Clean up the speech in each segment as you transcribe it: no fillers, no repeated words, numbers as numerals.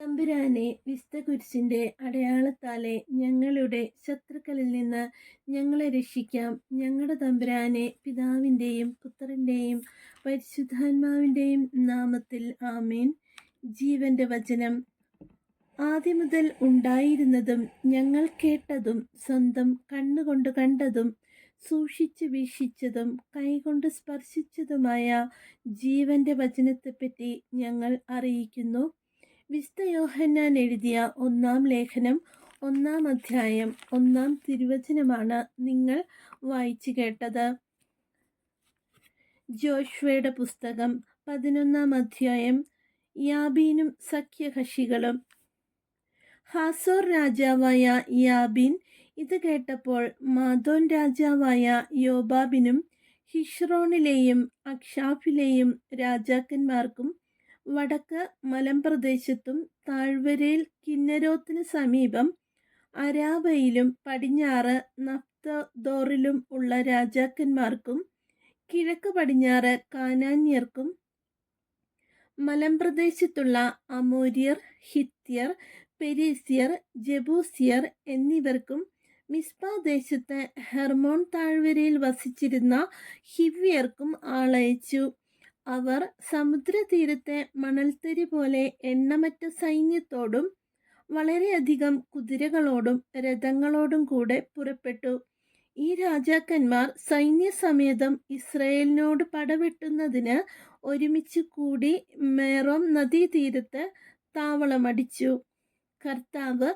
തമ്പുരാനെ, വിശുദ്ധ കുരിശിന്റെ അടയാളത്താലെ ഞങ്ങളുടെ ശത്രുക്കളിൽ നിന്ന് ഞങ്ങളെ രക്ഷിക്കാം. ഞങ്ങളുടെ തമ്പുരാനെ, പിതാവിൻ്റെയും പുത്രൻ്റെയും പരിശുദ്ധാത്മാവിൻ്റെയും നാമത്തിൽ ആമേൻ. ജീവന്റെ വചനം. ആദ്യമുതൽ ഉണ്ടായിരുന്നതും ഞങ്ങൾ കേട്ടതും സ്വന്തം കണ്ണുകൊണ്ട് കണ്ടതും സൂക്ഷിച്ചു വീക്ഷിച്ചതും കൈകൊണ്ട് സ്പർശിച്ചതുമായ ജീവന്റെ വചനത്തെപ്പറ്റി ഞങ്ങൾ അറിയിക്കുന്നു. വിശുദ്ധ യോഹന്നാൻ എഴുതിയ 1-ാം ലേഖനം 1-ാം അധ്യായം 1-ാം തിരുവചനമാണ് നിങ്ങൾ വായിച്ചു കേട്ടത്. ജോഷ്വയുടെ പുസ്തകം 11-ാം അധ്യായം. യാബീനും സഖ്യകക്ഷികളും. ഹാസോർ രാജാവായ യാബീൻ ഇത് കേട്ടപ്പോൾ മാദോൻ രാജാവായ യോബാബിനും ഹിഷ്രോണിലെയും അക്ഷാഫിലെയും രാജാക്കന്മാർക്കും വടക്ക് മലമ്പ്രദേശത്തും താഴ്വരയിൽ കിന്നരോത്തിന് സമീപം അരാബയിലും പടിഞ്ഞാറ് നഫ്തദോറിലും ഉള്ള രാജാക്കന്മാർക്കും കിഴക്ക് പടിഞ്ഞാറ് കാനാന്യർക്കും മലമ്പ്രദേശത്തുള്ള അമോര്യർ, ഹിത്യർ, പെരിസ്യർ, ജബൂസിയർ എന്നിവർക്കും മിസ്പാദേശത്ത് ഹെർമോൺ താഴ്വരയിൽ വസിച്ചിരുന്ന ഹിവ്യർക്കും ആളയച്ചു. അവർ സമുദ്രതീരത്തെ മണൽത്തരി പോലെ എണ്ണമറ്റ സൈന്യത്തോടും വളരെയധികം കുതിരകളോടും രഥങ്ങളോടും കൂടെ പുറപ്പെട്ടു. ഈ രാജാക്കന്മാർ സൈന്യസമേതം ഇസ്രായേലിനോട് പടവെട്ടുന്നതിന് ഒരുമിച്ച് കൂടി മേറോം നദീതീരത്ത് താവളമടിച്ചു. കർത്താവ്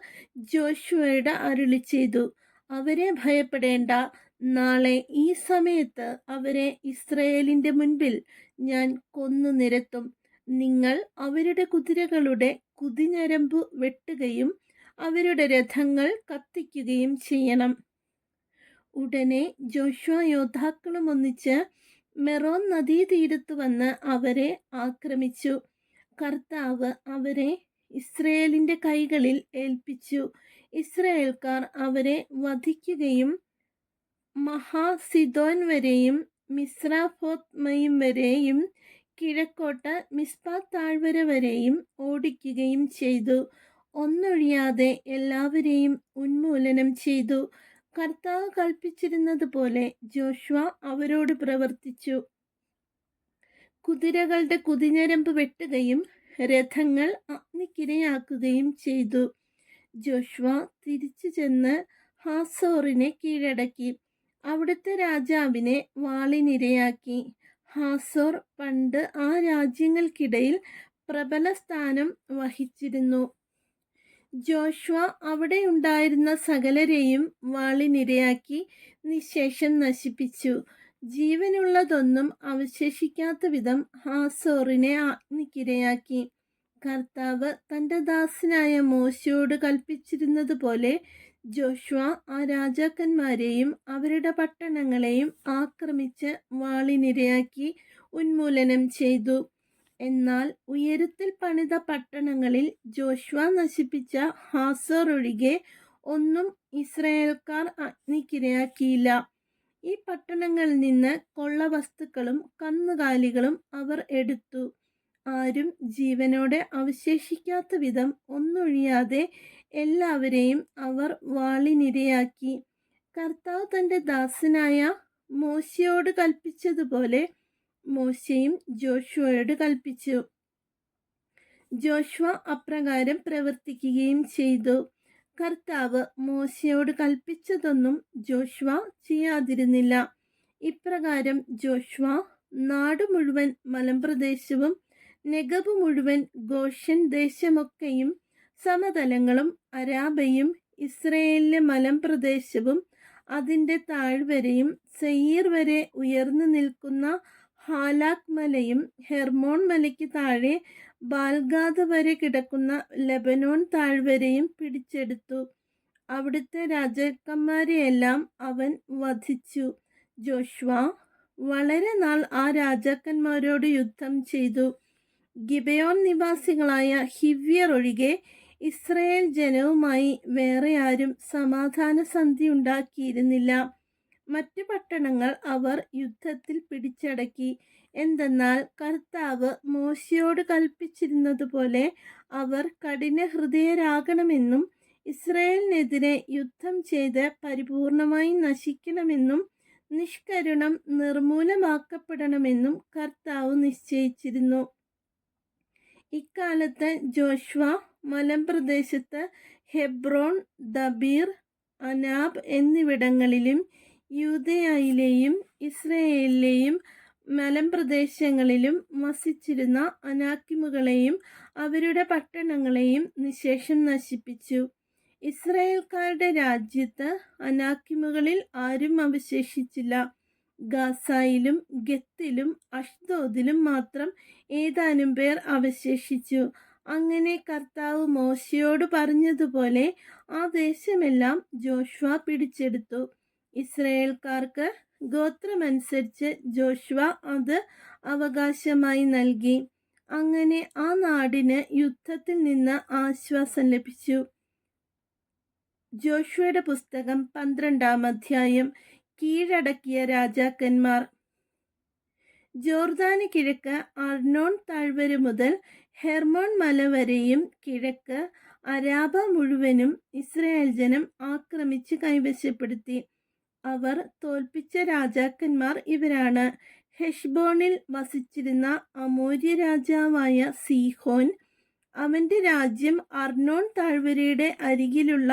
ജോഷുവയോട് അരുളി ചെയ്തു, അവരെ ഭയപ്പെടേണ്ട. നാളെ ഈ സമയത്ത് അവരെ ഇസ്രായേലിന്റെ മുൻപിൽ ഞാൻ കൊന്നു നിരത്തും. നിങ്ങൾ അവരുടെ കുതിരകളുടെ കുതിഞരമ്പു വെട്ടുകയും അവരുടെ രഥങ്ങൾ കത്തിക്കുകയും ചെയ്യണം. ഉടനെ ജോഷുവ യോദ്ധാക്കളും ഒന്നിച്ച് മെറോൻ നദീതീരത്ത് വന്ന് അവരെ ആക്രമിച്ചു. കർത്താവ് അവരെ ഇസ്രായേലിന്റെ കൈകളിൽ ഏൽപ്പിച്ചു. ഇസ്രായേൽക്കാർ അവരെ വധിക്കുകയും മഹാസിദോൻ വരെയും മിസ്രാഫോത്മയും വരെയും കിഴക്കോട്ട് മിസ്പാ താഴ്വര വരെയും ഓടിക്കുകയും ചെയ്തു. ഒന്നൊഴിയാതെ എല്ലാവരെയും ഉന്മൂലനം ചെയ്തു. കർത്താവ് കൽപ്പിച്ചിരുന്നത് പോലെ ജോഷുവ അവരോട് പ്രവർത്തിച്ചു. കുതിരകളുടെ കുതിഞരമ്പ് വെട്ടുകയും രഥങ്ങൾ അഗ്നിക്കിരയാക്കുകയും ചെയ്തു. ജോഷുവ തിരിച്ചു ചെന്ന് ഹാസോറിനെ കീഴടക്കി. അവിടുത്തെ രാജാവിനെ വാളിനിരയാക്കി. ഹാസോർ പണ്ട് ആ രാജ്യങ്ങൾക്കിടയിൽ പ്രബല സ്ഥാനം വഹിച്ചിരുന്നു. ജോഷുവ അവിടെ ഉണ്ടായിരുന്ന സകലരെയും വാളിനിരയാക്കി നിശേഷം നശിപ്പിച്ചു. ജീവനുള്ളതൊന്നും അവശേഷിക്കാത്ത വിധം ഹാസോറിനെ അഗ്നിക്കിരയാക്കി. കർത്താവ് തൻ്റെ ദാസനായ മോശയോട് കൽപ്പിച്ചിരുന്നത് പോലെ ജോഷുവ ആ രാജാക്കന്മാരെയും അവരുടെ പട്ടണങ്ങളെയും ആക്രമിച്ച് വാളിനിരയാക്കി ഉന്മൂലനം ചെയ്തു. എന്നാൽ ഉയരത്തിൽ പണിത പട്ടണങ്ങളിൽ ജോഷുവ നശിപ്പിച്ച ഹാസോർ ഒഴികെ ഒന്നും ഇസ്രായേൽക്കാർ അഗ്നിക്കിരയാക്കിയില്ല. ഈ പട്ടണങ്ങളിൽ നിന്ന് കൊള്ളവസ്തുക്കളും കന്നുകാലികളും അവർ എടുത്തു. ആരും ജീവനോടെ അവശേഷിക്കാത്ത വിധം ഒന്നൊഴിയാതെ എല്ലാവരെയും അവർ വാളിനിരയാക്കി. കർത്താവ് തൻ്റെ ദാസനായ മോശയോട് കൽപ്പിച്ചതുപോലെ മോശയും ജോഷുവയോട് കൽപ്പിച്ചു. ജോഷുവ അപ്രകാരം പ്രവർത്തിക്കുകയും ചെയ്തു. കർത്താവ് മോശയോട് കൽപ്പിച്ചതൊന്നും ജോഷുവ ചെയ്യാതിരുന്നില്ല. ഇപ്രകാരം ജോഷുവ നാട് മുഴുവൻ മലമ്പ്രദേശവും നെഗബ് മുഴുവൻ ഗോഷൻ ദേശമൊക്കെയും സമതലങ്ങളും അരാബയും ഇസ്രായേലിലെ മലമ്പ്രദേശവും അതിൻ്റെ താഴ്വരയും സെയീർ വരെ ഉയർന്നു നിൽക്കുന്ന ഹാലാക് മലയും ഹെർമോൺ മലയ്ക്ക് താഴെ ബാൽഗാദ് വരെ കിടക്കുന്ന ലെബനോൻ താഴ്വരയും പിടിച്ചെടുത്തു. അവിടുത്തെ രാജാക്കന്മാരെയെല്ലാം അവൻ വധിച്ചു. ജോഷുവ വളരെ നാൾ ആ രാജാക്കന്മാരോട് യുദ്ധം ചെയ്തു. ഗിബെയോൻ നിവാസികളായ ഹിവ്യർ ഒഴികെ ഇസ്രായേൽ ജനവുമായി വേറെ ആരും സമാധാന സന്ധി ഉണ്ടാക്കിയിരുന്നില്ല. മറ്റു പട്ടണങ്ങൾ അവർ യുദ്ധത്തിൽ പിടിച്ചടക്കി. എന്തെന്നാൽ കർത്താവ് മോശയോട് കൽപ്പിച്ചിരുന്നതുപോലെ അവർ കഠിനഹൃദയരാകണമെന്നും ഇസ്രായേലിനെതിരെ യുദ്ധം ചെയ്ത് പരിപൂർണമായി നശിക്കണമെന്നും നിഷ്കരുണം നിർമൂലമാക്കപ്പെടണമെന്നും കർത്താവ് നിശ്ചയിച്ചിരുന്നു. ഇക്കാലത്ത് ജോഷ്വ മലമ്പ്രദേശത്ത് ഹെബ്രോൺ, ദബീർ, അനാബ് എന്നിവിടങ്ങളിലും യൂദയായിലെയും ഇസ്രായേലിലെയും മലമ്പ്രദേശങ്ങളിലും വസിച്ചിരുന്ന അനാക്കിമുകളെയും അവരുടെ പട്ടണങ്ങളെയും നിശേഷം നശിപ്പിച്ചു. ഇസ്രായേൽക്കാരുടെ രാജ്യത്ത് അനാക്കിമുകളിൽ ആരും അവശേഷിച്ചില്ല. ഗാസായിലും ഗത്തിലും അഷ്ദോദിലും മാത്രം ഏതാനും പേർ അവശേഷിച്ചു. അങ്ങനെ കർത്താവ് മോശയോട് പറഞ്ഞതുപോലെ ആ ദേശമെല്ലാം ജോഷ്വ പിടിച്ചെടുത്തു. ഇസ്രായേൽക്കാർക്ക് ഗോത്രമനുസരിച്ച് ജോഷ്വ അത് അവകാശമായി നൽകി. അങ്ങനെ ആ നാടിന് യുദ്ധത്തിൽ നിന്ന് ആശ്വാസം ലഭിച്ചു. ജോഷ്വയുടെ പുസ്തകം 12-ാം അധ്യായം. കീഴടക്കിയ രാജാക്കന്മാർ. ജോർദാന് കിഴക്ക് അർണോൺ താഴ്വര മുതൽ ഹെർമോൺ മല വരെയും കിഴക്ക് അരാബ മുഴുവനും ഇസ്രായേൽ ജനം ആക്രമിച്ച് കൈവശപ്പെടുത്തി. അവർ തോൽപ്പിച്ച രാജാക്കന്മാർ ഇവരാണ്: ഹെഷ്ബോണിൽ വസിച്ചിരുന്ന അമോര്യ രാജാവായ സീഹോൻ. അവന്റെ രാജ്യം അർണോൺ താഴ്വരയുടെ അരികിലുള്ള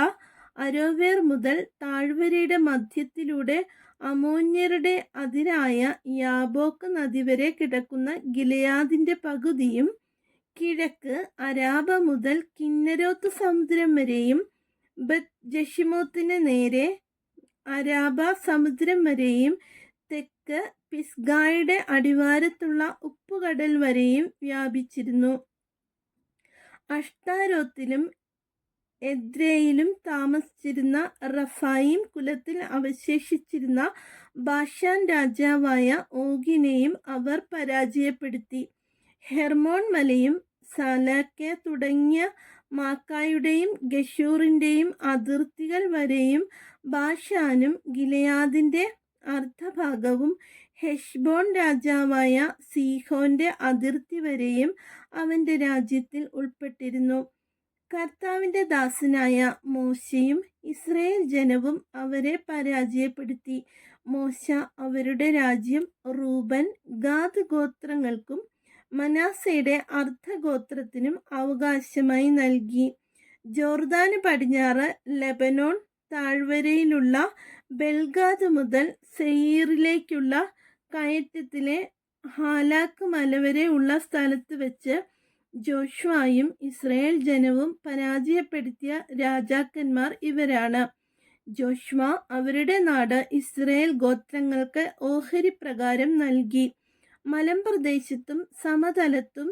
അരോവേർ മുതൽ താഴ്വരയുടെ മധ്യത്തിലൂടെ അമോന്യരുടെ അതിരായ യാബോക്ക് നദി വരെ കിടക്കുന്ന ഗിലെയാദിന്റെ പകുതിയും, കിഴക്ക് അരാബ മുതൽ കിന്നരോത്ത് സമുദ്രം വരെയും, ബത്ത് ജഷിമോത്തിന് നേരെ അരാബ സമുദ്രം വരെയും, തെക്ക് പിസ്ഗായുടെ അടിവാരത്തുള്ള ഉപ്പുകടൽ വരെയും വ്യാപിച്ചിരുന്നു. അഷ്താരോത്തിലും എദ്രയിലും താമസിച്ചിരുന്ന റഫായിം കുലത്തിൽ അവശേഷിച്ചിരുന്ന ബാഷാൻ രാജാവായ ഓഗിനെയും അവർ പരാജയപ്പെടുത്തി. ഹെർമോൺ മലയും സാലാക്ക തുടങ്ങിയ മാക്കായുടെയും ഗഷൂറിന്റെയും അതിർത്തികൾ വരെയും ബാഷാനും ഗിലെയാദിന്റെ അർദ്ധഭാഗവും ഹെഷ്ബോൺ രാജാവായ സീഹോന്റെ അതിർത്തി വരെയും അവന്റെ രാജ്യത്തിൽ ഉൾപ്പെട്ടിരുന്നു. കർത്താവിന്റെ ദാസനായ മോശയും ഇസ്രായേൽ ജനവും അവരെ പരാജയപ്പെടുത്തി. മോശ അവരുടെ രാജ്യം റൂബൻ, ഗാദ് ഗോത്രങ്ങൾക്കും മനാസയുടെ അർദ്ധഗോത്രത്തിനും അവകാശമായി നൽകി. ജോർദാന് പടിഞ്ഞാറ് ലെബനോൺ താഴ്വരയിലുള്ള ബെൽഗാദ് മുതൽ സെയീറിലേക്കുള്ള കയറ്റത്തിലെ ഹാലാക്ക് മല വരെ ഉള്ള സ്ഥലത്ത് വെച്ച് ജോഷ്വായും ഇസ്രായേൽ ജനവും പരാജയപ്പെടുത്തിയ രാജാക്കന്മാർ ഇവരാണ്. ജോഷ്വ അവരുടെ നാട് ഇസ്രായേൽ ഗോത്രങ്ങൾക്ക് ഓഹരി പ്രകാരം നൽകി. മലമ്പ്രദേശത്തും സമതലത്തും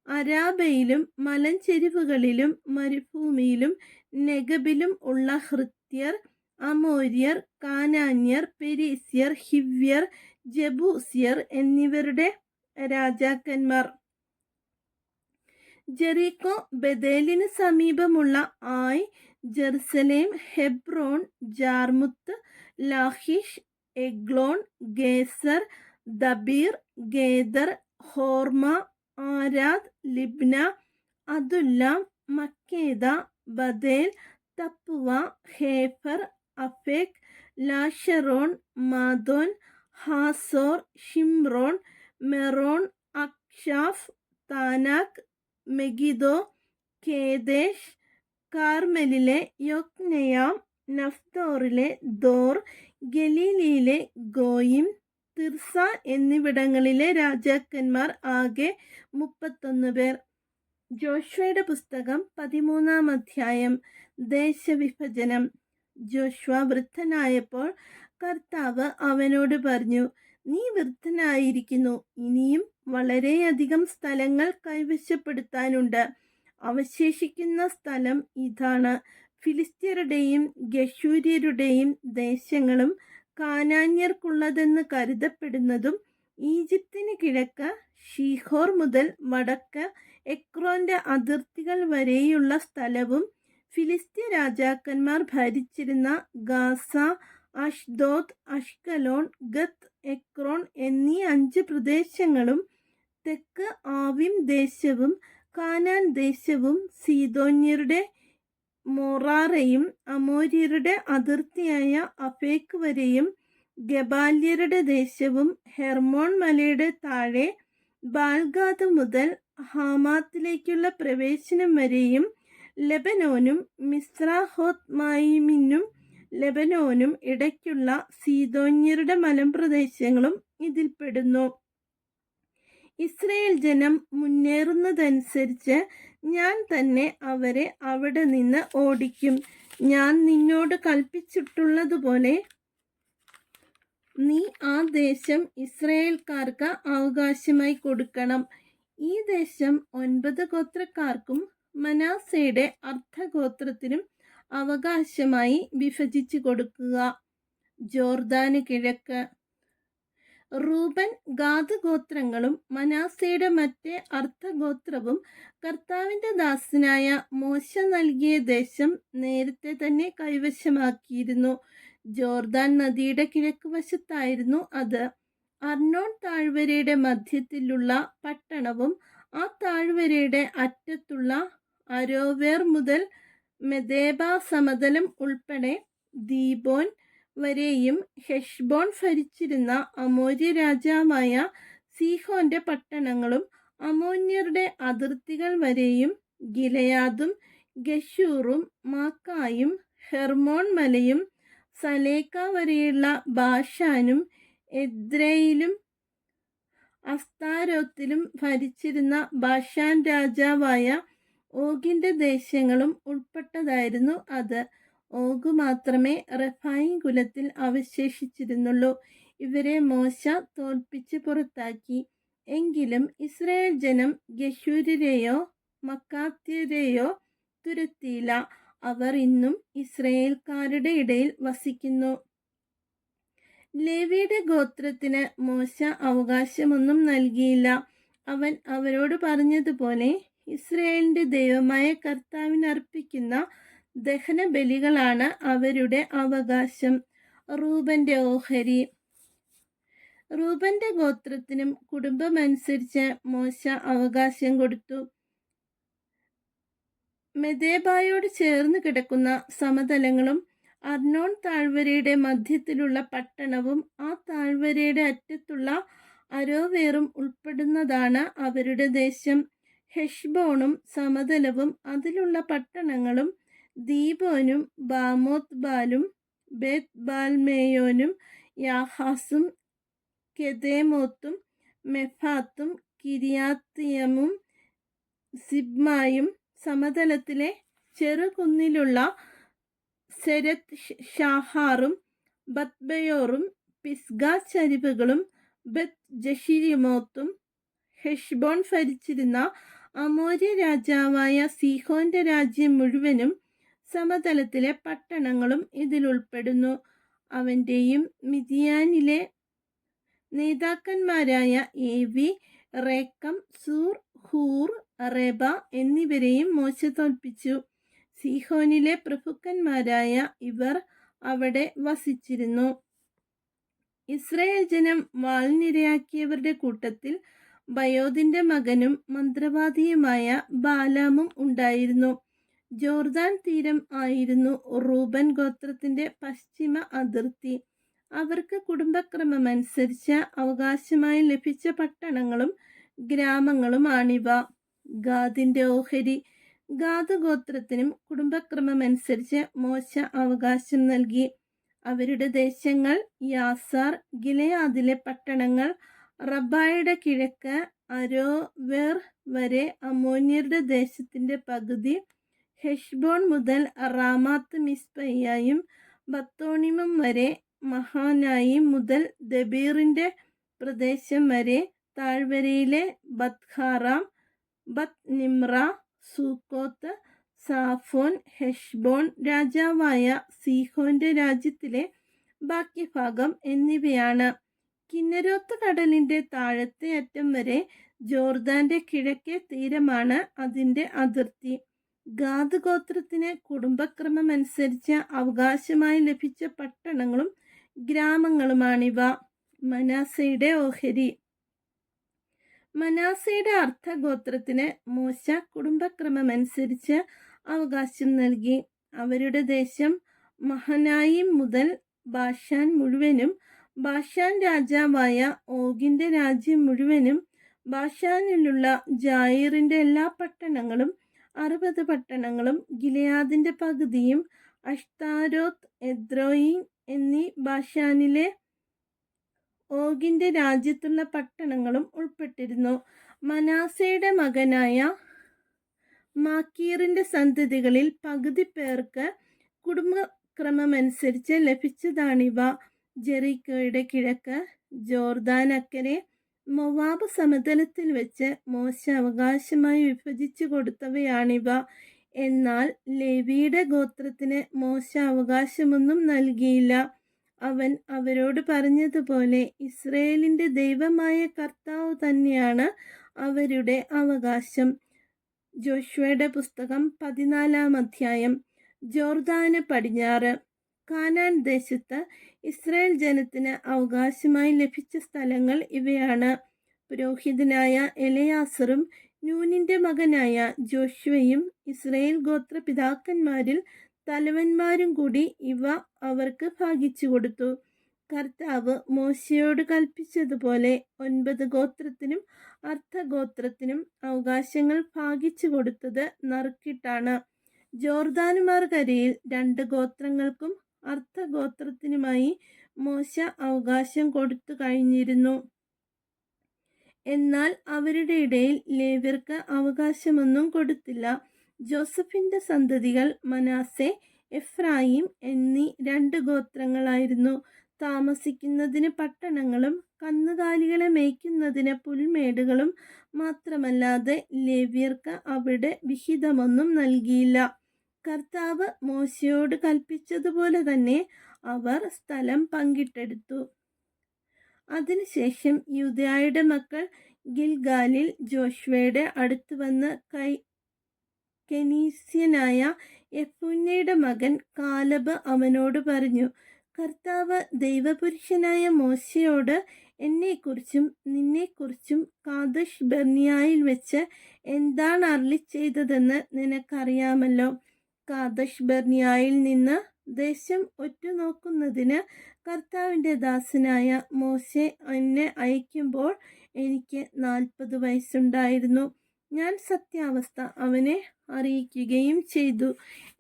അരാബയിലും മലഞ്ചെരിവുകളിലും മരുഭൂമിയിലും നെഗബിലും ഉള്ള ഹൃത്യർ, അമോര്യർ, കാനാന്യർ, പെരീസ്യർ, ഹിവ്യർ, ജബൂസ്യർ എന്നിവരുടെ രാജാക്കന്മാർ. ജെറീക്കോ, ബഥേലിന് സമീപമുള്ള Ai, Jerusalem, Hebron, Jarmuth, Lachish, Eglon, Gezer, Debir, Geder, Hormah, Arad, Libnah, Adullam, Makkedah, Bethel, Tappuah, Hepher, Aphek, Lasharon, Madon, Hazor, Shimron, Meron, Achshaph, Taanach, Megiddo, Kedesh, കാർമെലിലെ യൊക്നെയാം, നഫ്തോറിലെ ദോർ, ഗലീലിയിലെ ഗോയിം, തിർസ എന്നിവിടങ്ങളിലെ രാജാക്കന്മാർ ആകെ 31 പേർ. ജോഷ്വയുടെ പുസ്തകം 13-ാം അധ്യായം. ദേശവിഭജനം. Joshua വൃദ്ധനായപ്പോൾ കർത്താവ് അവനോട് പറഞ്ഞു, നീ വൃദ്ധനായിരിക്കുന്നു, ഇനിയും വളരെയധികം സ്ഥലങ്ങൾ കൈവശപ്പെടുത്താനുണ്ട്. അവശേഷിക്കുന്ന സ്ഥലം ഇതാണ്: ഫിലിസ്ത്യരുടെയും ഗഷൂര്യരുടെയും ദേശങ്ങളും കാനാന്യർക്കുള്ളതെന്ന് കരുതപ്പെടുന്നതും ഈജിപ്തിന് കിഴക്ക് ഷീഹോർ മുതൽ വടക്ക് എക്രോന്റെ അതിർത്തികൾ വരെയുള്ള സ്ഥലവും ഫിലിസ്ത്യ രാജാക്കന്മാർ ഭരിച്ചിരുന്ന ഗാസ, അഷ്ദോദ്, അഷ്കലോൺ, ഗത്ത്, എക്രോൺ എന്നീ 5 പ്രദേശങ്ങളും തെക്ക് ആവിം ദേശവും കാനാൻ ദേശവും സീദോന്യരുടെ മൊറാറയും അമോര്യരുടെ അതിർത്തിയായ അഫേക്ക് വരെയും ഗബാല്യരുടെ ദേശവും ഹെർമോൺ മലയുടെ താഴെ ബാൽഗാദ് മുതൽ ഹാമാത്തിലേക്കുള്ള പ്രവേശനം വരെയും ലെബനോനും മിസ്രാഹോത്മായിമിനും ലെബനോനും ഇടയ്ക്കുള്ള സീദോന്യരുടെ മലമ്പ്രദേശങ്ങളും ഇതിൽപ്പെടുന്നു. ഇസ്രയേൽ ജനം മുന്നേറുന്നതനുസരിച്ച് ഞാൻ തന്നെ അവരെ അവിടെ നിന്ന് ഓടിക്കും. ഞാൻ നിന്നോട് കൽപ്പിച്ചിട്ടുള്ളതുപോലെ നീ ആ ദേശം ഇസ്രയേൽക്കാർക്ക് അവകാശമായി കൊടുക്കണം. ഈ ദേശം 9 ഗോത്രക്കാർക്കും മനാസയുടെ അർദ്ധഗോത്രത്തിനും അവകാശമായി വിഭജിച്ചു കൊടുക്കുക. ജോർദാന് കിഴക്ക്. റൂബൻ, ഗാദ് ഗോത്രങ്ങളും മനാസയുടെ മറ്റേ അർദ്ധഗോത്രവും കർത്താവിൻ്റെ ദാസനായ മോശ നൽകിയ ദേശം നേരത്തെ തന്നെ കൈവശമാക്കിയിരുന്നു. ജോർദാൻ നദിയുടെ കിഴക്ക് വശത്തായിരുന്നു അത്. അർണോൺ താഴ്വരയുടെ മധ്യത്തിലുള്ള പട്ടണവും ആ താഴ്വരയുടെ അറ്റത്തുള്ള അരോവേർ മുതൽ മെദേബ സമതലം ഉൾപ്പെടെ ദീബോൻ വരെയും ഹെഷ്ബോൺ ഭരിച്ചിരുന്ന അമോര്യ രാജാവായ സീഹോന്റെ പട്ടണങ്ങളും അമോന്യരുടെ അതിർത്തികൾ വരെയും ഗിലയാദും ഗശൂറും മാക്കായും ഹെർമോൺ മലയും സലേക്ക വരെയുള്ള ബാഷാനും എദ്രയിലും അസ്താരോത്തിലും ഭരിച്ചിരുന്ന ബാഷാൻ രാജാവായ ഓഗിന്റെ ദേശങ്ങളും ഉൾപ്പെട്ടതായിരുന്നു അത്. ഓഗ് മാത്രമേ റഫായിം കുലത്തിൽ അവശേഷിച്ചിരുന്നുള്ളൂ. ഇവരെ മോശ തോൽപ്പിച്ച് പുറത്താക്കി. എങ്കിലും ഇസ്രായേൽ ജനം ഗശൂര്യരെയോ മക്കാത്യരെയോ തുരത്തിയില്ല. അവർ ഇന്നും ഇസ്രായേൽക്കാരുടെ ഇടയിൽ വസിക്കുന്നു. ലേവിയുടെ ഗോത്രത്തിന് മോശ അവകാശമൊന്നും നൽകിയില്ല. അവൻ അവരോട് പറഞ്ഞതുപോലെ ഇസ്രായേലിന്റെ ദൈവമായ കർത്താവിന് അർപ്പിക്കുന്ന ദഹന ബലികളാണ് അവരുടെ അവകാശം. റൂബന്റെ ഓഹരി. റൂബന്റെ ഗോത്രത്തിനും കുടുംബമനുസരിച്ച് മോശ അവകാശം കൊടുത്തു. മെദേബായോട് ചേർന്ന് കിടക്കുന്ന സമതലങ്ങളും അർണോൺ താഴ്വരയുടെ മധ്യത്തിലുള്ള പട്ടണവും ആ താഴ്വരയുടെ അറ്റത്തുള്ള അരോവേറും ഉൾപ്പെടുന്നതാണ് അവരുടെ ദേശം. ഹെഷ്ബോണും സമതലവും അതിലുള്ള പട്ടണങ്ങളും ദീബോനും ബാമോത്ത് ബാലും ബേത് ബാൽമേയോനും യാഹാസും കെദേമോത്തും മെഫാത്തും കിരിയാത്തിയമും സിബ്മായും സമതലത്തിലെ ചെറുകുന്നിലുള്ള സെരത്ത് ഷാഹാറും ബത്ബയോറും പിസ്ഗ ചരിവുകളും ബത്ത് ജഷിരിമോത്തും ഹെഷ്ബോൺ ഭരിച്ചിരുന്ന അമോര്യ രാജാവായ സീഹോന്റെ രാജ്യം മുഴുവനും സമതലത്തിലെ പട്ടണങ്ങളും ഇതിലുൾപ്പെടുന്നു. അവൻ്റെയും മിദിയാനിലെ നേതാക്കന്മാരായ ഏവി, റേക്കം, സൂർ, ഹൂർ, റെബ എന്നിവരെയും മോശ തോൽപ്പിച്ചു. സീഹോനിലെ പ്രഭുക്കന്മാരായ ഇവർ അവിടെ വസിച്ചിരുന്നു. ഇസ്രായേൽ ജനം വാൾനിരയാക്കിയവരുടെ കൂട്ടത്തിൽ ബയോദിന്റെ മകനും മന്ത്രവാദിയുമായ ബാലാമും ഉണ്ടായിരുന്നു. ജോർദാൻ തീരം ആയിരുന്നു റൂബൻ ഗോത്രത്തിന്റെ പശ്ചിമ അതിർത്തി. അവർക്ക് കുടുംബക്രമമനുസരിച്ച് അവകാശമായി ലഭിച്ച പട്ടണങ്ങളും ഗ്രാമങ്ങളുമാണിവ. ഗാദിന്റെ ഓഹരി. ഗാദ് ഗോത്രത്തിനും കുടുംബക്രമമനുസരിച്ച് മോശ അവകാശം നൽകി. അവരുടെ ദേശങ്ങൾ യാസാർ, ഗിലെയാദിലെ പട്ടണങ്ങൾ, റബ്ബായുടെ കിഴക്ക് അരോവേർ വരെ അമോന്യരുടെ ദേശത്തിന്റെ പകുതി, ഹെഷ്ബോൺ മുതൽ റാമാത്ത് മിസ്പയ്യായും ബത്തോണിമും വരെ, മഹാനായിം മുതൽ ദബീറിന്റെ പ്രദേശം വരെ, താഴ്വരയിലെ ബത്ഹാറാം, ബത്ത് നിമ്ര, സൂക്കോത്ത്, സാഫോൻ, ഹെഷ്ബോൺ രാജാവായ സീഹോന്റെ രാജ്യത്തിലെ ബാക്കി ഭാഗം എന്നിവയാണ്. കിന്നരോത്ത് കടലിന്റെ താഴത്തെ അറ്റം വരെ ജോർദാന്റെ കിഴക്കേ തീരമാണ് അതിന്റെ അതിർത്തി. ഗാദ് ഗോത്രത്തിന് കുടുംബക്രമമനുസരിച്ച് അവകാശമായി ലഭിച്ച പട്ടണങ്ങളും ഗ്രാമങ്ങളുമാണിവ. മനാസയുടെ ഓഹരി. മനാസയുടെ അർത്ഥഗോത്രത്തിന് മോശ കുടുംബക്രമമനുസരിച്ച് അവകാശം നൽകി. അവരുടെ ദേശം മഹനായിം മുതൽ ബാഷാൻ മുഴുവനും, ബാഷാൻ രാജാവായ ഓഗിന്റെ രാജ്യം മുഴുവനും, ബാഷാനിലുള്ള ജായിറിന്റെ എല്ലാ പട്ടണങ്ങളും 60 പട്ടണങ്ങളും, ഗിലെയാദിന്റെ പകുതിയും, അഷ്താരോത്ത്, എദ്രോയിൻ എന്നീ ബാഷാനിലെ ഓഗിന്റെ രാജ്യത്തുള്ള പട്ടണങ്ങളും ഉൾപ്പെട്ടിരുന്നു. മനാസയുടെ മകനായ മാക്കീറിന്റെ സന്തതികളിൽ പകുതി പേർക്ക് കുടുംബക്രമമനുസരിച്ച് ലഭിച്ചതാണിവ. ജെറിക്കോയുടെ കിഴക്ക്, ജോർദാൻ അക്കരെ, മൊവാബ് സമതലത്തിൽ വെച്ച് മോശ അവകാശമായി വിഭജിച്ചു കൊടുത്തവയാണിവ. എന്നാൽ ലേവിയുടെ ഗോത്രത്തിന് മോശ അവകാശമൊന്നും നൽകിയില്ല. അവൻ അവരോട് പറഞ്ഞതുപോലെ ഇസ്രയേലിന്റെ ദൈവമായ കർത്താവ് തന്നെയാണ് അവരുടെ അവകാശം. ജോഷുവയുടെ പുസ്തകം 14-ാം അധ്യായം. ജോർദാന് പടിഞ്ഞാറ്. കാനാൻ ദേശത്ത് ഇസ്രായേൽ ജനത്തിന് അവകാശമായി ലഭിച്ച സ്ഥലങ്ങൾ ഇവയാണ്. പുരോഹിതനായ എലെയാസറും നൂനിന്റെ മകനായ ജോഷുവയും ഇസ്രായേൽ ഗോത്ര പിതാക്കന്മാരിൽ തലവന്മാരും കൂടി ഇവ അവർക്ക് ഭാഗിച്ചു കൊടുത്തു. കർത്താവ് മോശയോട് കൽപ്പിച്ചതുപോലെ 9 ഗോത്രത്തിനും അർത്ഥഗോത്രത്തിനും അവകാശങ്ങൾ ഭാഗിച്ചു കൊടുത്തത് നറുക്കിട്ടാണ്. ജോർദാനുമാർക്കരയിൽ 2 ഗോത്രങ്ങൾക്കും അർത്ഥഗോത്രത്തിനുമായി മോശ അവകാശം കൊടുത്തു കഴിഞ്ഞിരുന്നു. എന്നാൽ അവരുടെ ഇടയിൽ ലേവ്യർക്ക് അവകാശമൊന്നും കൊടുത്തില്ല. ജോസഫിന്റെ സന്തതികൾ മനാസെ, എഫ്രായിം എന്നീ 2 ഗോത്രങ്ങളായിരുന്നു. താമസിക്കുന്നതിന് പട്ടണങ്ങളും കന്നുകാലികളെ മേയ്ക്കുന്നതിന് പുൽമേടുകളും മാത്രമല്ലാതെ ലേവ്യർക്ക് അവിടെ വിഹിതമൊന്നും നൽകിയില്ല. കർത്താവ് മോശയോട് കൽപ്പിച്ചതുപോലെ തന്നെ അവർ സ്ഥലം പങ്കിട്ടെടുത്തു. അതിനുശേഷം യൂദായുടെ മക്കൾ ഗിൽഗാലിൽ ജോഷുവയുടെ അടുത്ത് വന്ന് കെനീസ്യനായ യെഫുന്നയുടെ മകൻ കാലബ് അവനോട് പറഞ്ഞു, കർത്താവ് ദൈവപുരുഷനായ മോശയോട് എന്നെക്കുറിച്ചും നിന്നെക്കുറിച്ചും കാദഷ് ബർണിയായിൽ വെച്ച് എന്താണ് അരുളിച്ചെയ്തതെന്ന് നിനക്കറിയാമല്ലോ. കാദഷ് ബർണിയായിൽ നിന്ന് ദേശം ഒറ്റുനോക്കുന്നതിന് കർത്താവിൻ്റെ ദാസനായ മോശെ എന്നെ അയക്കുമ്പോൾ എനിക്ക് 40 വയസ്സുണ്ടായിരുന്നു. ഞാൻ സത്യാവസ്ഥ അവനെ അറിയിക്കുകയും ചെയ്തു.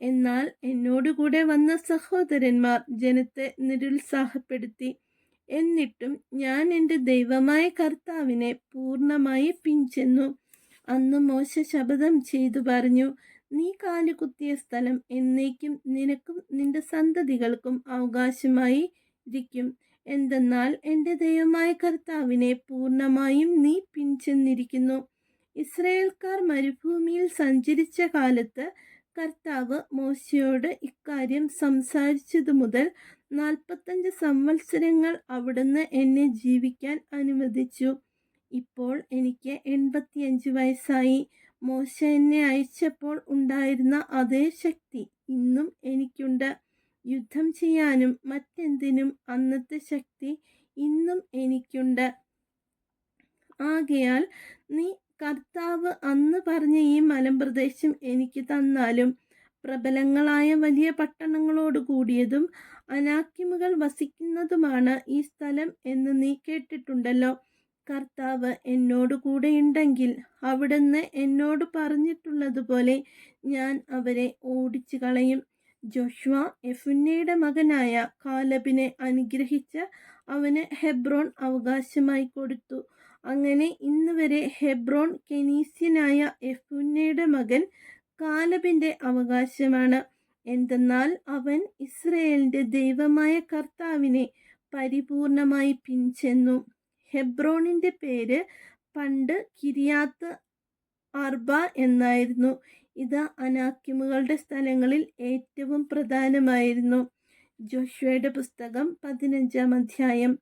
എന്നാൽ എന്നോടുകൂടെ വന്ന സഹോദരന്മാർ ജനത്തെ നിരുത്സാഹപ്പെടുത്തി. എന്നിട്ടും ഞാൻ എൻ്റെ ദൈവമായ കർത്താവിനെ പൂർണ്ണമായി പിൻചെന്നു. അന്ന് മോശ ശപഥം ചെയ്തു പറഞ്ഞു, നീ കാലുകുത്തിയ സ്ഥലം എന്നേക്കും നിനക്കും നിന്റെ സന്തതികൾക്കും അവകാശമായി ഇരിക്കും. എന്തെന്നാൽ എൻ്റെ ദൈവമായ കർത്താവിനെ പൂർണ്ണമായും നീ പിൻചെന്നിരിക്കുന്നു. ഇസ്രായേൽക്കാർ മരുഭൂമിയിൽ സഞ്ചരിച്ച കാലത്ത് കർത്താവ് മോശയോട് ഇക്കാര്യം സംസാരിച്ചതു മുതൽ 45 സംവത്സരങ്ങൾ അവിടുന്ന് എന്നെ ജീവിക്കാൻ അനുവദിച്ചു. ഇപ്പോൾ എനിക്ക് 85 വയസ്സായി. മോശ എന്നെ അയച്ചപ്പോൾ ഉണ്ടായിരുന്ന അതേ ശക്തി ഇന്നും എനിക്കുണ്ട്. യുദ്ധം ചെയ്യാനും മറ്റെന്തിനും അന്നത്തെ ശക്തി ഇന്നും എനിക്കുണ്ട്. ആകയാൽ നീ കർത്താവ് അന്ന് പറഞ്ഞ ഈ മലമ്പ്രദേശം എനിക്ക് തന്നാലും പ്രബലങ്ങളായ വലിയ പട്ടണങ്ങളോട് കൂടിയതും അനാക്കിമുകൾ വസിക്കുന്നതുമാണ് ഈ സ്ഥലം എന്ന് നീ കേട്ടിട്ടുണ്ടല്ലോ. കർത്താവ് എന്നോട് കൂടെയുണ്ടെങ്കിൽ അവിടുന്ന് എന്നോട് പറഞ്ഞിട്ടുള്ളതുപോലെ ഞാൻ അവരെ ഓടിച്ചു കളയും. ജോഷുവ യെഫുന്നയുടെ മകനായ കാലബിനെ അനുഗ്രഹിച്ച് അവന് ഹെബ്രോൺ അവകാശമായി കൊടുത്തു. അങ്ങനെ ഇന്ന് വരെ ഹെബ്രോൺ കെനീസ്യനായ യെഫുന്നയുടെ മകൻ കാലബിന്റെ അവകാശമാണ്. എന്തെന്നാൽ അവൻ ഇസ്രയേലിന്റെ ദൈവമായ കർത്താവിനെ പരിപൂർണമായി പിൻചെന്നു. ഹെബ്രോണിന്റെ പേര് പണ്ട് കിരിയാത്ത് അർബ എന്നായിരുന്നു. ഇത് അനാക്കിമുകളുടെ സ്ഥലങ്ങളിൽ ഏറ്റവും പ്രധാനമായിരുന്നു. ജോഷുവയുടെ പുസ്തകം 15-ാം അധ്യായം.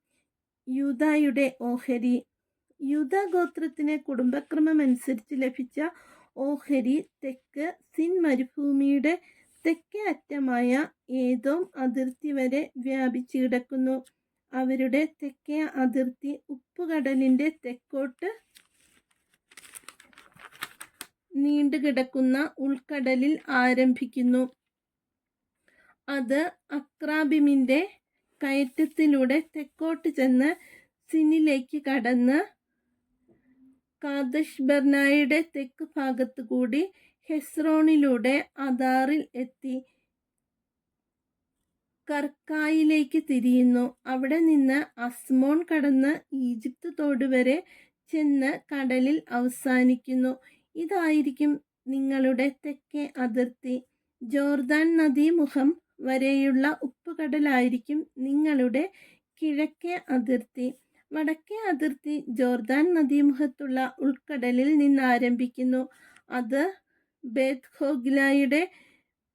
യൂദായുടെ ഓഹരി. യൂദാ ഗോത്രത്തിന് കുടുംബക്രമമനുസരിച്ച് ലഭിച്ച ഓഹരി തെക്ക് സിൻ മരുഭൂമിയുടെ തെക്കേ അറ്റമായ ഏദോം അതിർത്തി വരെ വ്യാപിച്ചു കിടക്കുന്നു. അവരുടെ തെക്കേ അതിർത്തി ഉപ്പുകടലിന്റെ തെക്കോട്ട് നീണ്ടുകിടക്കുന്ന ഉൾക്കടലിൽ ആരംഭിക്കുന്നു. അത് അക്രാബിമിന്റെ കയറ്റത്തിലൂടെ തെക്കോട്ട് ചെന്ന് സിനിലേക്ക് കടന്ന് കാദഷ് ബർണയുടെ തെക്ക് ഭാഗത്തു കൂടി ഹെസ്രോണിലൂടെ അദാറിൽ എത്തി കർക്കായിലേക്ക് തിരിയുന്നു. അവിടെ നിന്ന് അസ്മോൺ കടന്ന് ഈജിപ്ത് തോട് വരെ ചെന്ന് കടലിൽ അവസാനിക്കുന്നു. ഇതായിരിക്കും നിങ്ങളുടെ തെക്കേ അതിർത്തി. ജോർദാൻ നദീമുഖം വരെയുള്ള ഉപ്പുകടലായിരിക്കും നിങ്ങളുടെ കിഴക്കേ അതിർത്തി. വടക്കേ അതിർത്തി ജോർദാൻ നദീമുഖത്തുള്ള ഉൾക്കടലിൽ നിന്നാരംഭിക്കുന്നു. അത് ബേത്ത് ഹോഗ്ലയുടെ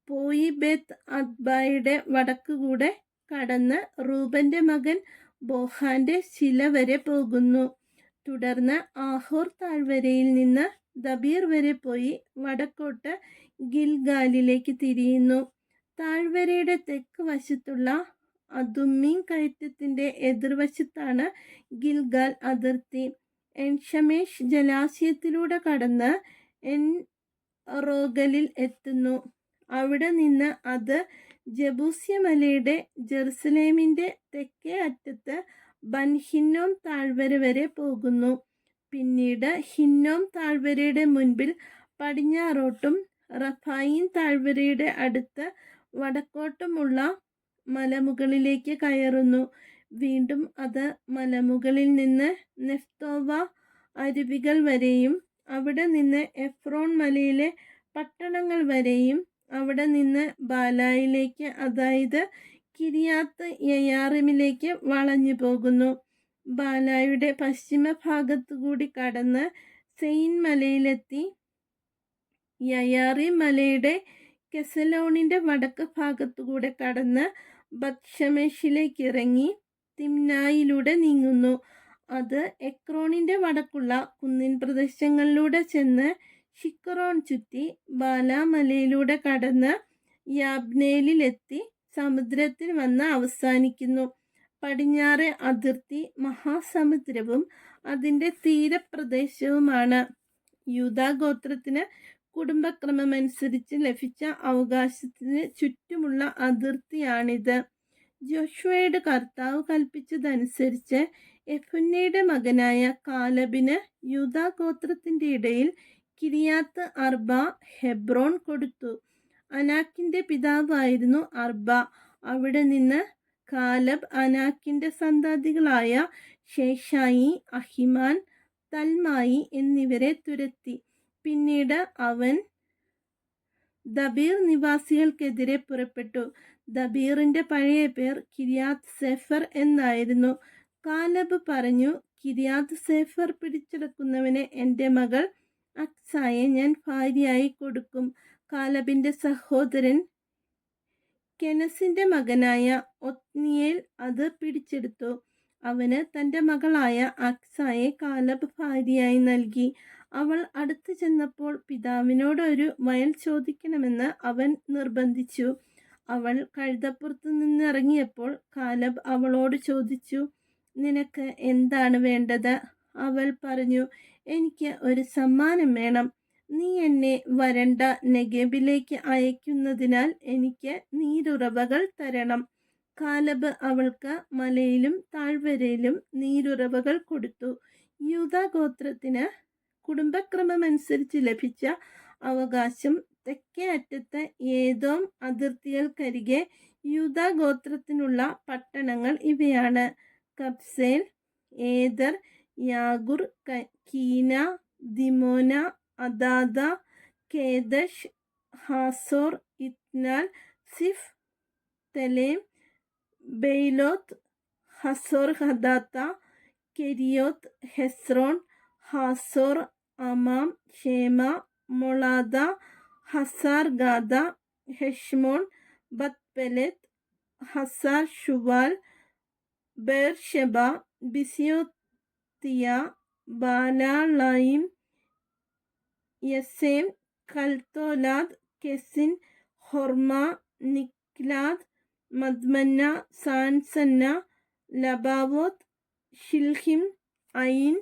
പോയി ബേത്ത് അദ്ബായുടെ വടക്കുകൂടെ കടന്ന് റൂബന്റെ മകൻ ബോഹാന്റെ ശില വരെ പോകുന്നു. തുടർന്ന് ആഹോർ താഴ്വരയിൽ നിന്ന് ദബീർ വരെ പോയി വടക്കോട്ട് ഗിൽഗാലിലേക്ക് തിരിയുന്നു. താഴ്വരയുടെ തെക്ക് വശത്തുള്ള അതുമ്മീം കയറ്റത്തിന്റെ എതിർവശത്താണ് ഗിൽഗാൽ അതിർത്തി. എൻഷമേഷ് ജലാശയത്തിലൂടെ കടന്ന് എൻ റോഗലിൽ എത്തുന്നു. അവിടെ നിന്ന് അത് ജബൂസ്യമലയുടെ ജെറുസലേമിന്റെ തെക്കേ അറ്റത്ത് ബൻഹിന്നോം താഴ്വര വരെ പോകുന്നു. പിന്നീട് ഹിന്നോം താഴ്വരയുടെ മുൻപിൽ പടിഞ്ഞാറോട്ടും റഫായിൻ താഴ്വരയുടെ അടുത്ത് വടക്കോട്ടുമുള്ള മലമുകളിലേക്ക് കയറുന്നു. വീണ്ടും അത് മലമുകളിൽ നിന്ന് നെഫ്തോവ അരുവികൾ വരെയും അവിടെ നിന്ന് എഫ്രോൺ മലയിലെ പട്ടണങ്ങൾ വരെയും അവിടെ നിന്ന് ബാലായിലേക്ക്, അതായത് കിരിയാത്ത് യയാറിമിലേക്ക് വളഞ്ഞു പോകുന്നു. ബാലായുടെ പശ്ചിമ ഭാഗത്തുകൂടി കടന്ന് സെയിൻ മലയിലെത്തി യയാറിം മലയുടെ കെസലോണിന്റെ വടക്ക് ഭാഗത്തുകൂടെ കടന്ന് ബത്ഷമേഷിലേക്ക് ഇറങ്ങി തിമ്നായിലൂടെ നീങ്ങുന്നു. അത് എക്രോണിന്റെ വടക്കുള്ള കുന്നിൻ പ്രദേശങ്ങളിലൂടെ ചെന്ന് ഷിക്കറോൺ ചുറ്റി ബാലാമലയിലൂടെ കടന്ന് യാബ്നേലിലെത്തി സമുദ്രത്തിൽ വന്ന് അവസാനിക്കുന്നു. പടിഞ്ഞാറെ അതിർത്തി മഹാസമുദ്രവും അതിൻ്റെ തീരപ്രദേശവുമാണ്. യൂദാ ഗോത്രത്തിന് കുടുംബക്രമമനുസരിച്ച് ലഭിച്ച അവകാശത്തിന് ചുറ്റുമുള്ള അതിർത്തിയാണിത്. ജോഷുവയുടെ കർത്താവ് കൽപ്പിച്ചതനുസരിച്ച് യെഫുന്നയുടെ മകനായ കാലബിന് യൂദാ ഗോത്രത്തിൻ്റെ ഇടയിൽ കിരിയാത്ത് അർബ ഹെബ്രോൺ കൊടുത്തു. അനാക്കിന്റെ പിതാവായിരുന്നു അർബ. അവിടെ നിന്ന് കാലബ് അനാക്കിന്റെ സന്തതികളായ ഷേഷായി, അഹിമാൻ, തൽമായി എന്നിവരെ തുരത്തി. പിന്നീട് അവൻ ദബീർ നിവാസികൾക്കെതിരെ പുറപ്പെട്ടു. ദബീറിന്റെ പഴയ പേർ കിരിയാത്ത് സേഫർ എന്നായിരുന്നു. കാലബ് പറഞ്ഞു, കിരിയാത്ത് സേഫർ പിടിച്ചെടുക്കുന്നവന് എൻ്റെ മകൾ അക്സായെ ഞാൻ ഭാര്യയായി കൊടുക്കും. കാലബിന്റെ സഹോദരൻ കെനസിന്റെ മകനായ ഒത്നിയേൽ അത് പിടിച്ചെടുത്തു. അവന് തൻ്റെ മകളായ അക്സായെ കാലബ് ഭാര്യയായി നൽകി. അവൾ അടുത്തു ചെന്നപ്പോൾ പിതാവിനോട് ഒരു വയൽ ചോദിക്കണമെന്ന് അവൻ നിർബന്ധിച്ചു. അവൾ കഴുതപ്പുറത്തു നിന്നിറങ്ങിയപ്പോൾ കാലബ് അവളോട് ചോദിച്ചു, നിനക്ക് എന്താണ് വേണ്ടത്? അവൾ പറഞ്ഞു, എനിക്ക് ഒരു സമ്മാനം വേണം. നീ എന്നെ വരണ്ട നെഗബിലേക്ക് അയക്കുന്നതിനാൽ എനിക്ക് നീരുറവകൾ തരണം. കാലബ് അവൾക്ക് മലയിലും താഴ്വരയിലും നീരുറവകൾ കൊടുത്തു. യൂദാ ഗോത്രത്തിന് കുടുംബക്രമമനുസരിച്ച് ലഭിച്ച അവകാശം തെക്കേ അറ്റത്ത് ഏദോം അതിർത്തികൾക്കരികെ യൂദാ ഗോത്രത്തിനുള്ള പട്ടണങ്ങൾ ഇവയാണ്: Kabzeel, Eder, Jagur, Kinah, Dimonah, Adadah, Kedesh, Hazor, Ithnan, Ziph, Telem, Bealoth, Hazor Hadattah, Kerioth, Hezron, Hazor, Amam, Shema, Moladah, Hazar Gaddah, Heshmon, Bethpelet, Hazar Shual, Beersheba, Biziothiah, Baalah Iim, Ezem, Eltolad, Kesil, Hormah, നിക്ലാദ്, Madmannah, Sansannah, Lebaoth, Shilhim, Ain,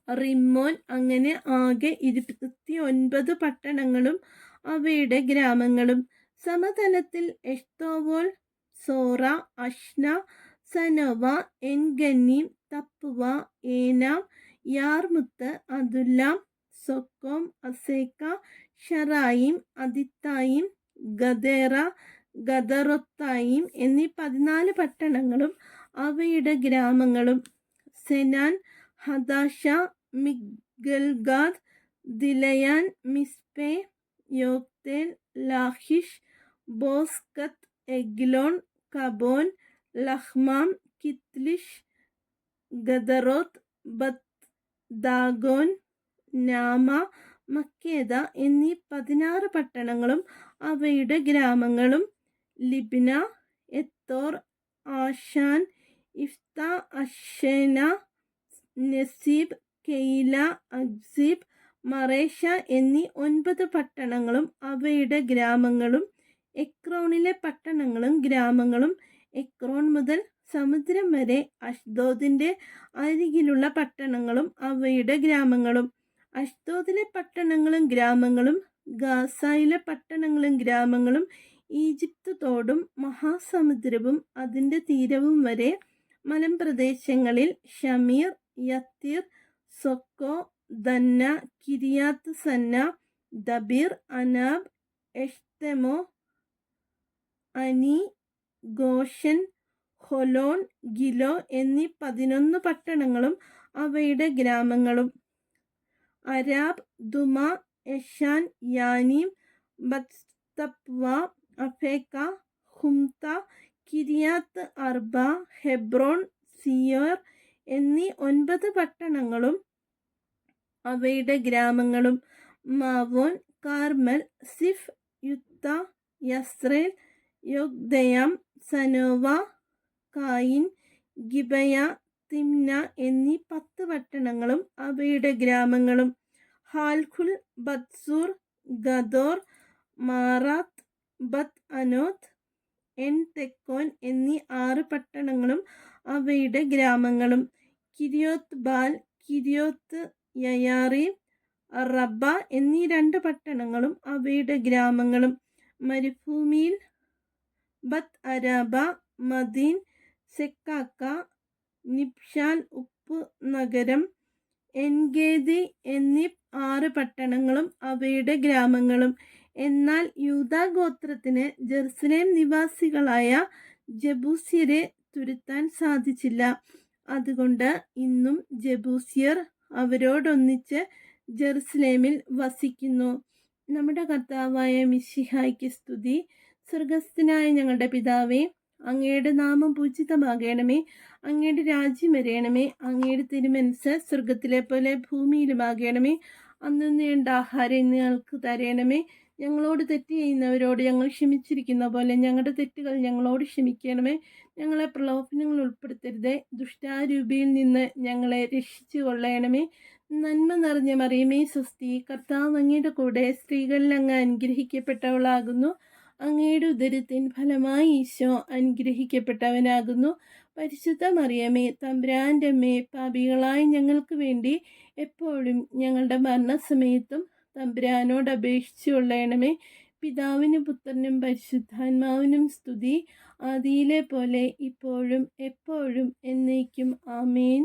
Rimmon, അങ്ങനെ ആകെ 29 പട്ടണങ്ങളും അവയുടെ ഗ്രാമങ്ങളും. സമതലത്തിൽ എഷ്തോവോൽ, സോറ, Ashna, സനോവ, എൻഗന്നീം, തപ്പുവ, ഏനാം, യാർമുത്ത്, അതുല്ലാം, സൊക്കോം, Azekah, ഷറായിം, അതിത്തായിം, ഗദേറ, ഗദറൊത്തായിം എന്നീ 14 പട്ടണങ്ങളും അവയുടെ ഗ്രാമങ്ങളും. സെനാൻ, ഹദാശ, മിഗ്ഗൽഗാദ്, ദിലയാൻ, മിസ്പെ, യോക്തേൽ, ലാഹിഷ്, ബോസ്കത്ത്, എഗ്ലോൺ, കബോൻ, ലഹ്മാം, കിത്ലിഷ്, ഗദറോത്ത്, ബത്ത് ദാഗോൻ, നാമ, മക്കേദ എന്നീ 16 പട്ടണങ്ങളും അവയുടെ ഗ്രാമങ്ങളും. ലിബ്ന, എത്തോർ, ആഷാൻ, ഇഫ്ത, അഷേന, നെസീബ്, കെയില, അക്സീബ്, മറേഷ എന്നീ 9 പട്ടണങ്ങളും അവയുടെ ഗ്രാമങ്ങളും. എക്രോണിലെ പട്ടണങ്ങളും ഗ്രാമങ്ങളും. എക്രോൺ മുതൽ സമുദ്രം വരെ അഷ്ദോദിന്റെ അരികിലുള്ള പട്ടണങ്ങളും അവയുടെ ഗ്രാമങ്ങളും. അഷ്ദോദിലെ പട്ടണങ്ങളും ഗ്രാമങ്ങളും, ഗാസയിലെ പട്ടണങ്ങളും ഗ്രാമങ്ങളും, ഈജിപ്ത് തോടും മഹാസമുദ്രവും അതിൻ്റെ തീരവും വരെ, മലമ്പ്രദേശങ്ങളിൽ ഷമീർ, യത്തീർ, സൊക്കോ, ദന്ന, കിരിയാത്ത് സന്ന, ദബീർ, അനാബ്, എഷ്തെമോ, അനി, ഗോഷൻ, ഹൊലോൺ, ഗിലോ എന്നീ 11 പട്ടണങ്ങളും അവയുടെ ഗ്രാമങ്ങളും. അരാബ്, ദുമ, എഷാൻ, യാനീം, ബത്തപ്വ, അഫേക്ക, ഹുംത, കിരിയാത്ത് അർബ, ഹെബ്രോൺ, സിയോർ എന്നീ 9 പട്ടണങ്ങളും അവയുടെ ഗ്രാമങ്ങളും. Maon, Carmel, സിഫ്, Juttah, Jezreel, യൊഗ്ദയാം, സനോവ, കായിൻ, ഗിബയ, Timnah എന്നീ 10 പട്ടണങ്ങളും അവയുടെ ഗ്രാമങ്ങളും. ഹാൽഖുൽ, ബത്സൂർ, ഗദോർ, മാറാത്ത്, ബത്ത് അനോത്ത്, എൻ തെക്കോൻ എന്നീ 6 പട്ടണങ്ങളും അവയുടെ ഗ്രാമങ്ങളും. കിരിയോത്ത് ബാൽ, കിരിയോത്ത് യയാറീം, റബ്ബ എന്നീ 2 പട്ടണങ്ങളും അവയുടെ ഗ്രാമങ്ങളും. മരുഭൂമിയിൽ ബത്ത് അരാബ, മദീൻ, സെക്കാക്ക, നിബ്ഷാൽ ഉപ്പ് നഗരം, എൻഗേദി എന്നീ 6 പട്ടണങ്ങളും അവയുടെ ഗ്രാമങ്ങളും. എന്നാൽ യൂദാ ഗോത്രത്തിന് ജെറുസലേം നിവാസികളായ ജബൂസ്യരെ തുരത്താൻ സാധിച്ചില്ല. അതുകൊണ്ട് ഇന്നും ജബൂസ്യർ അവരോടൊന്നിച്ച് ജെറുസലേമിൽ വസിക്കുന്നു. നമ്മുടെ കർത്താവായ മിശിഹായ്ക്ക് സ്തുതി. സ്വർഗസ്ഥനായ ഞങ്ങളുടെ പിതാവേ, അങ്ങയുടെ നാമം പൂജിതമാകണമേ. അങ്ങയുടെ രാജ്യം വരയണമേ. അങ്ങയുടെ തിരുമനസ്സ് സ്വർഗത്തിലെ പോലെ ഭൂമിയിലുമാകണമേ. അന്നന്ന് വേണ്ട ആഹാരം ഇന്ന് ഞങ്ങൾക്ക് തരണമേ. ഞങ്ങളോട് തെറ്റ് ചെയ്യുന്നവരോട് ഞങ്ങൾ ക്ഷമിച്ചിരിക്കുന്ന പോലെ ഞങ്ങളുടെ തെറ്റുകൾ ഞങ്ങളോട് ക്ഷമിക്കണമേ. ഞങ്ങളെ പ്രലോഭനങ്ങൾ ഉൾപ്പെടുത്തരുതേ. ദുഷ്ടാരൂപിയിൽ നിന്ന് ഞങ്ങളെ രക്ഷിച്ചു കൊള്ളണമേ. നന്മ നിറഞ്ഞ മറിയമേ സ്വസ്തി, കർത്താവ് അങ്ങയുടെ കൂടെ, സ്ത്രീകളിൽ അങ്ങ് അനുഗ്രഹിക്കപ്പെട്ടവളാകുന്നു. അങ്ങയുടെ ഉദരത്തിൻ ഫലമായി ഈശോ അനുഗ്രഹിക്കപ്പെട്ടവനാകുന്നു. പരിശുദ്ധ മറിയമേ, തമ്പുരാൻ്റെ അമ്മേ, പാപികളായ ഞങ്ങൾക്ക് വേണ്ടി എപ്പോഴും ഞങ്ങളുടെ മരണസമയത്തും തമ്പുരാനോട് അപേക്ഷിച്ചു കൊള്ളണമേ. പിതാവിനും പുത്രനും പരിശുദ്ധാത്മാവിനും സ്തുതി, ആദിയിലെ പോലെ ഇപ്പോഴും എപ്പോഴും എന്നേക്കും. ആമേൻ.